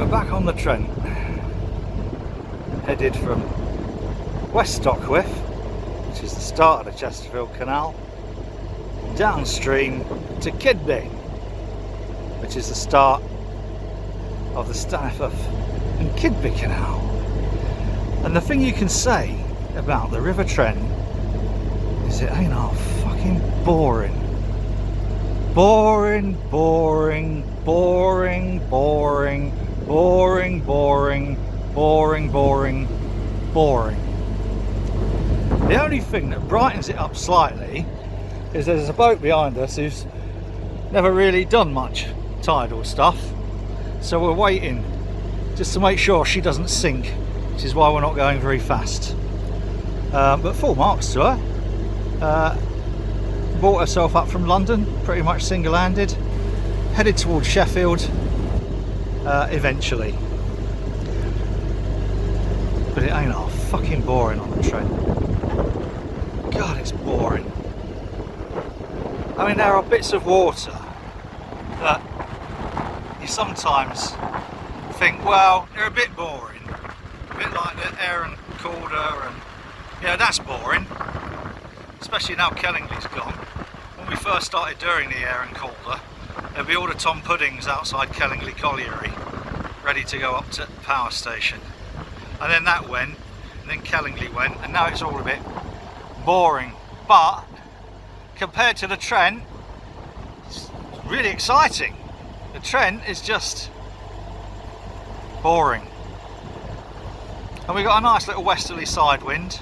back on the Trent, headed from West Stockwith, which is the start of the Chesterfield Canal, downstream to Kidby, which is the start of the Staniforth and Kidby Canal. And the thing you can say about the River Trent is it ain't all fucking boring. Boring, boring, boring, boring, boring, boring, boring, boring, boring. The only thing that brightens it up slightly is there's a boat behind us who's never really done much tidal stuff, so we're waiting just to make sure she doesn't sink, which is why we're not going very fast. But full marks to her. Brought herself up from London pretty much single-handed, headed towards Sheffield eventually. But it ain't all fucking boring on the Trent. God, it's boring. I mean, there are bits of water that you sometimes think, well, they're a bit boring, a bit like the Aaron Calder, and yeah, that's boring, especially now Kellingley's gone. When we first started doing the Aaron Calder, there'd be all the Tom Puddings outside Kellingley Colliery ready to go up to the power station, and then that went, and then Kellingley went, and now it's all a bit boring. But compared to the Trent, it's really exciting. The Trent is just boring. And we got a nice little westerly side wind,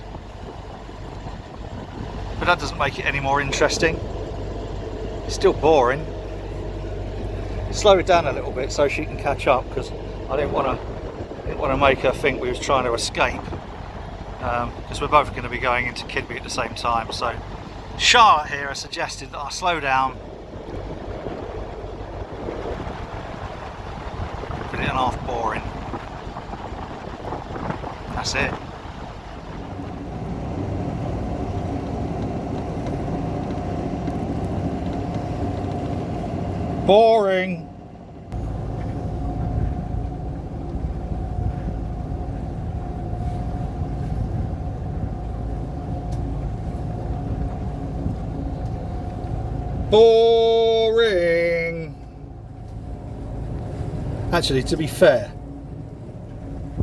but that doesn't make it any more interesting. It's still boring. Slow it down a little bit so she can catch up, because I didn't want to make her think we was trying to escape, because we're both going to be going into Kidby at the same time. So Charlotte here has suggested that I slow down, put it in half boring. That's it. Boring. Boring. Actually, to be fair,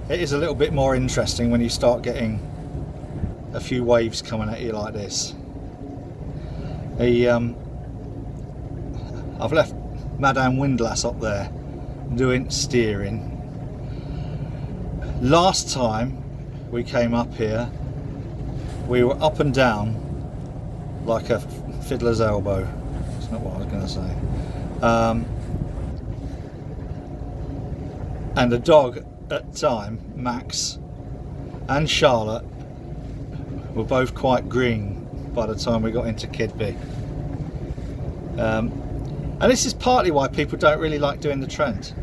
it is a little bit more interesting when you start getting a few waves coming at you like this. I've left Madame Windlass up there doing steering. Last time we came up here, we were up and down like a fiddler's elbow. That's not what I was going to say. And the dog at the time, Max and Charlotte, were both quite green by the time we got into Kidby. And this is partly why people don't really like doing the Trent.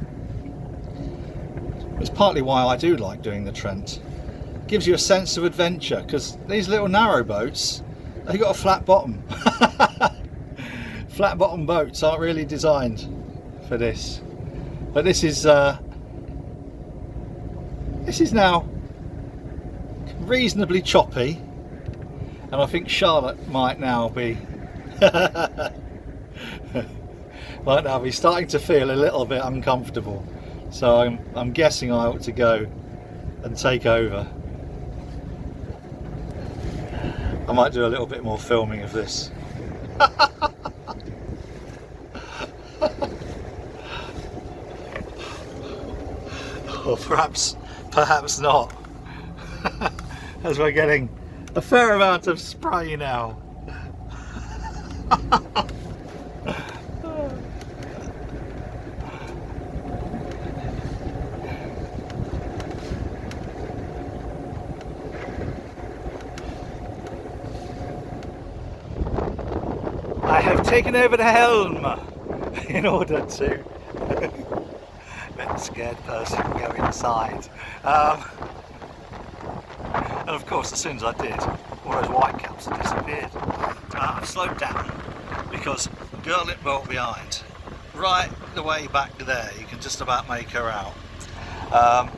It's partly why I do like doing the Trent. It gives you a sense of adventure, because these little narrow boats, they've got a flat bottom. Flat bottom boats aren't really designed for this. But this is now reasonably choppy, and I think Charlotte might now be starting to feel a little bit uncomfortable. So I'm guessing I ought to go and take over. I might do a little bit more filming of this. Or perhaps not. As we're getting a fair amount of spray now. I have taken over the helm in order to let the scared person go inside. And of course, as soon as I did, all those white caps had disappeared. I've slowed down because the girl it brought behind, right the way back there, you can just about make her out. I'm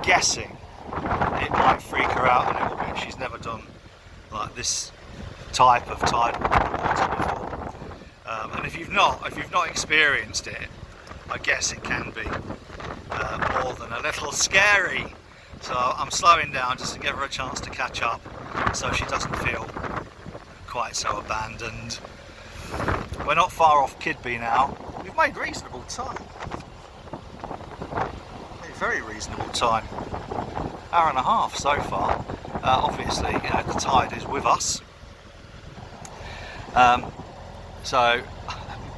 guessing it might freak her out a little bit. She's never done like this type of tidal water before, and if you've not experienced it, I guess it can be more than a little scary. So I'm slowing down just to give her a chance to catch up, so she doesn't feel quite so abandoned. We're not far off Kidby now. We've made reasonable time. A very reasonable time. Hour and a half so far. Obviously, the tide is with us. So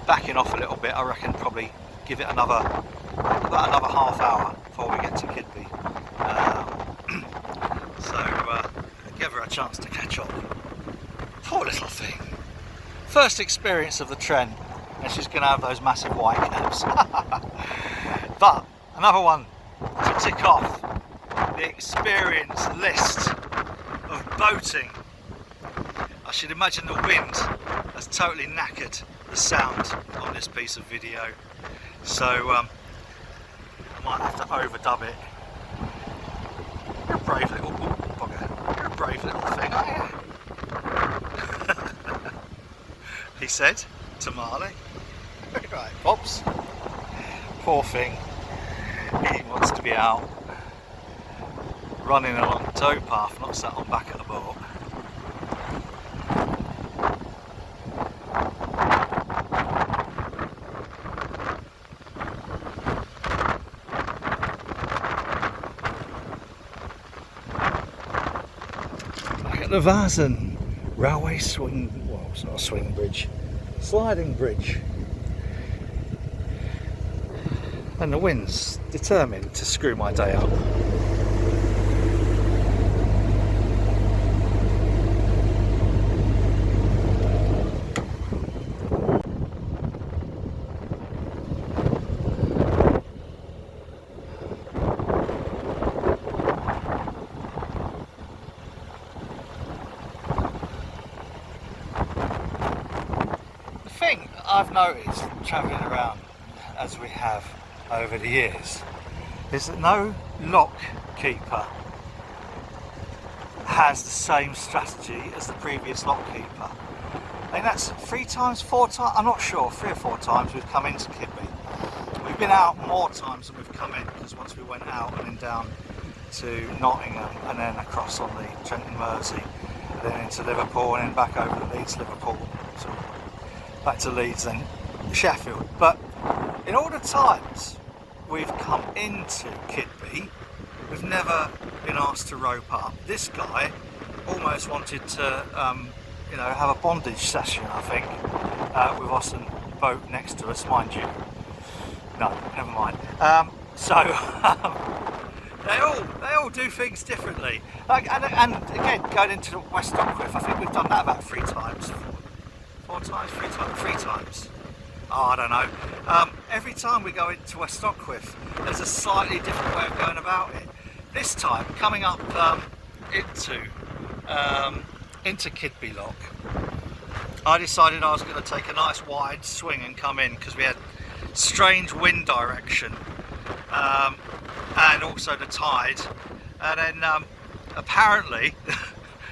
backing off a little bit, I reckon probably give it about another half hour before we get to Kidby. So give her a chance to catch up. Poor little thing. First experience of the Trent, and she's going to have those massive white caps. But another one to tick off the experience list of boating. I should imagine the wind has totally knackered the sound on this piece of video, so I might have to overdub it. You're a brave little bugger. You're a brave little thing, aren't you? He said to Marley. Right, Pops. Poor thing. He wants to be out running along the towpath, not sat on back of the boat. Back at the Vasen railway swing. Well, it's not a swing bridge, sliding bridge. And the wind's determined to screw my day up. The thing I've noticed travelling around as we have over the years is that no lock keeper has the same strategy as the previous lock keeper. I think that's 3 times, 4 times, I'm not sure, 3 or 4 times we've come into Kidby. We've been out more times than we've come in, because once we went out and then down to Nottingham and then across on the Trent and Mersey and then into Liverpool and then back over to Leeds, Liverpool, so back to Leeds then Sheffield. But in all the times we've come into Kidby, we've never been asked to rope up. This guy almost wanted to, have a bondage session, I think, with us and boat next to us, mind you. No, never mind. They all do things differently. And again, going into the West Dockcliff, I think we've done that about 3 times. 4 times, 3 times. Oh, I don't know. Every time we go into West Dockcliff, there's a slightly different way of going about it. This time, coming up into Kidby Lock, I decided I was going to take a nice wide swing and come in, because we had strange wind direction and also the tide, and then apparently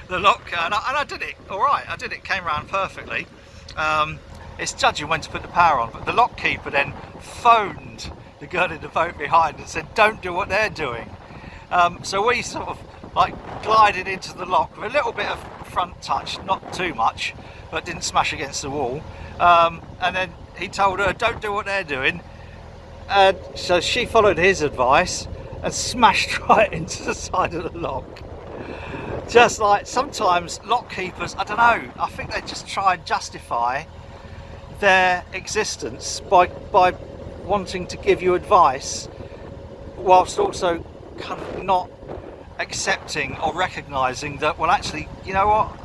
the lock, and I did it alright, came around perfectly. It's judging when to put the power on, but the lock keeper then phoned the girl in the boat behind and said, don't do what they're doing. So we sort of like glided into the lock with a little bit of front touch, not too much, but didn't smash against the wall. And then he told her, don't do what they're doing. And so she followed his advice and smashed right into the side of the lock. Just like sometimes lock keepers, I don't know, I think they just try and justify their existence by wanting to give you advice, whilst also kind of not accepting or recognising that, well, actually, you know what,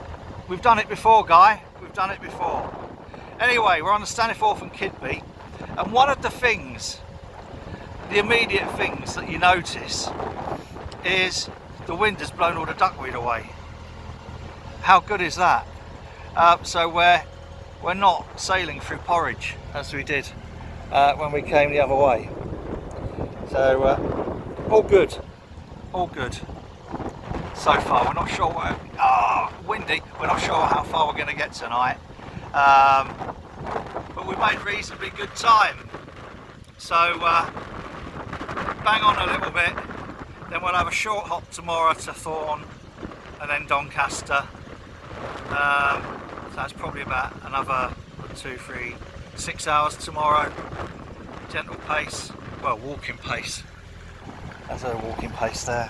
we've done it before, guy, we've done it before. Anyway, we're on the Staniforth and Kidby, and one of the things, the immediate things that you notice is the wind has blown all the duckweed away. How good is that? So we're not sailing through porridge as we did when we came the other way. So all good, all good so far. We're not sure where, windy, we're not sure how far we're going to get tonight, but we made reasonably good time. So bang on a little bit, then we'll have a short hop tomorrow to Thorn and then Doncaster. So that's probably about another 2, 3, 6 hours tomorrow. Gentle pace, well, walking pace. That's a walking pace there.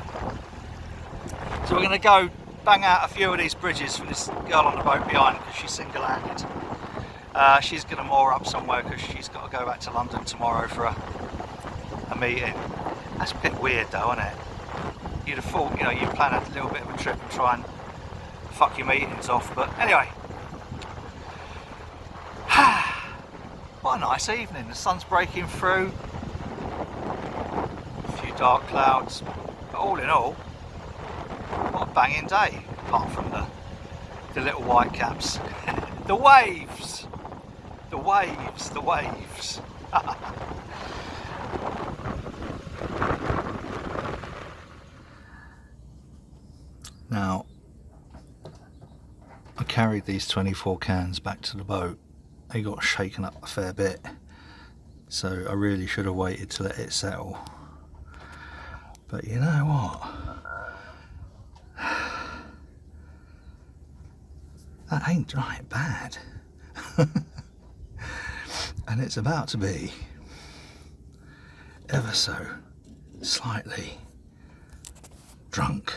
So we're going to go bang out a few of these bridges for this girl on the boat behind, because she's single-handed. She's going to moor up somewhere because she's got to go back to London tomorrow for a meeting. That's a bit weird though, isn't it? You'd have thought, you know, you'd plan a little bit of a trip and try and fuck your meetings off, but anyway. What a nice evening. The sun's breaking through. A few dark clouds, but all in all, what a banging day, apart from the little white caps. The waves! The waves, the waves. Now, I carried these 24 cans back to the boat. They got shaken up a fair bit, so I really should have waited to let it settle. But you know what? That ain't right bad. And it's about to be ever so slightly drunk.